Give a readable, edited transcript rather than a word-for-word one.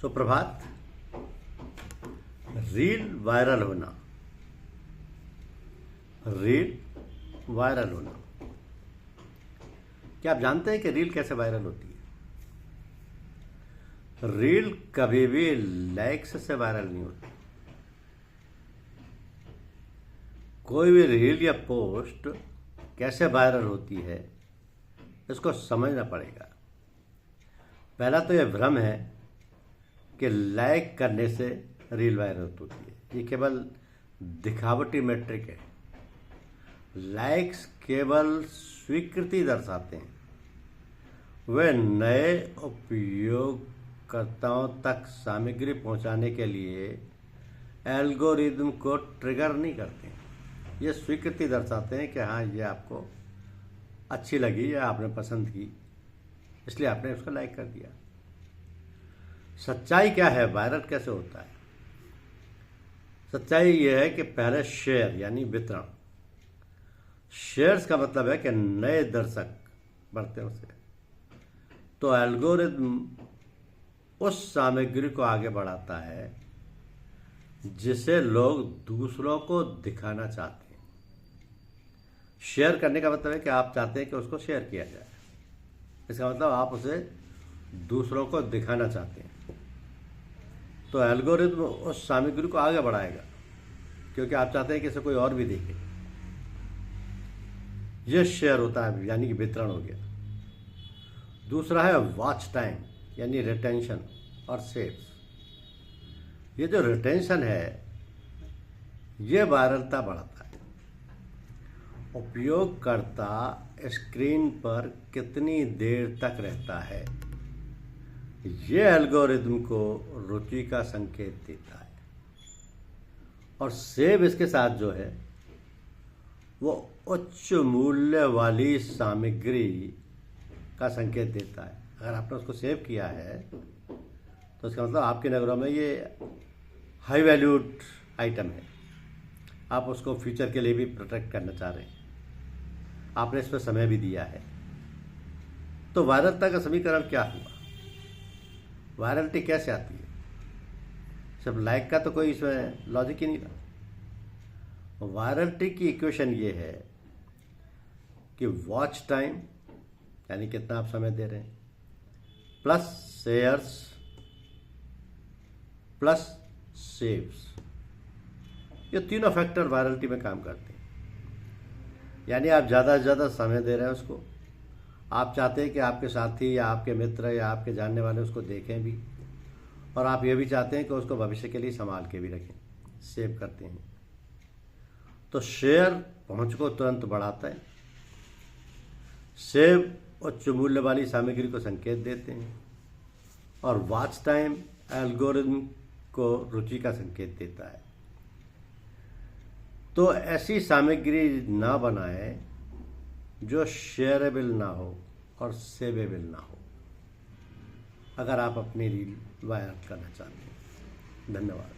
सुप्रभात। Reel viral होना, reel viral होना। क्या आप जानते हैं कि रील कैसे वायरल होती है? रील कभी भी लाइक्स से वायरल नहीं होती। कोई भी रील या पोस्ट कैसे वायरल होती है, इसको समझना पड़ेगा। पहला तो यह भ्रम है कि लाइक करने से रील वायरल होती है। ये केवल दिखावटी मैट्रिक है। लाइक्स केवल स्वीकृति दर्शाते हैं। वे नए उपयोगकर्ताओं तक सामग्री पहुंचाने के लिए एल्गोरिदम को ट्रिगर नहीं करते हैं। ये स्वीकृति दर्शाते हैं कि हाँ, ये आपको अच्छी लगी या आपने पसंद की, इसलिए आपने उसको लाइक कर दिया। सच्चाई क्या है? वायरल कैसे होता है? सच्चाई यह है कि पहले शेयर यानी वितरण। शेयर्स का मतलब है कि नए दर्शक बढ़ते हैं उसे, तो एल्गोरिदम उस सामग्री को आगे बढ़ाता है जिसे लोग दूसरों को दिखाना चाहते हैं। शेयर करने का मतलब है कि आप चाहते हैं कि उसको शेयर किया जाए। इसका मतलब आप उसे दूसरों को दिखाना चाहते हैं, तो एल्गोरिदम उस सामग्री को आगे बढ़ाएगा क्योंकि आप चाहते हैं कि इसे कोई और भी देखे। यह शेयर होता है, यानी कि वितरण हो गया। दूसरा है वॉच टाइम यानी रिटेंशन और सेव्स। ये जो रिटेंशन है, ये वायरलता बढ़ाता है। उपयोगकर्ता स्क्रीन पर कितनी देर तक रहता है, ये एल्गोरिदम को रुचि का संकेत देता है। और सेव इसके साथ जो है वो उच्च मूल्य वाली सामग्री का संकेत देता है। अगर आपने उसको सेव किया है तो इसका मतलब आपकी नज़रों में ये हाई वैल्यूड आइटम है। आप उसको फ्यूचर के लिए भी प्रोटेक्ट करना चाह रहे हैं, आपने इस पर समय भी दिया है। तो वायरलता का समीकरण क्या हुआ? वायरलिटी कैसे आती है? सिर्फ लाइक का तो कोई इसमें लॉजिक ही नहीं था। वायरलिटी की इक्वेशन ये है कि वॉच टाइम यानी कितना आप समय दे रहे हैं, प्लस शेयर्स प्लस सेव्स, ये तीनों फैक्टर वायरलिटी में काम करते हैं। यानी आप ज़्यादा से ज़्यादा समय दे रहे हैं उसको। आप चाहते हैं कि आपके साथी या आपके मित्र या आपके जानने वाले उसको देखें भी, और आप ये भी चाहते हैं कि उसको भविष्य के लिए संभाल के भी रखें, सेव करते हैं। तो शेयर पहुंच को तुरंत बढ़ाता है, सेव उच्च मूल्य वाली सामग्री को संकेत देते हैं, और वॉच टाइम एल्गोरिदम को रुचि का संकेत देता है। तो ऐसी सामग्री ना बनाएं जो शेयरेबल ना हो और सेवेबल ना हो, अगर आप अपनी रील वायरल करना चाहते हैं। धन्यवाद।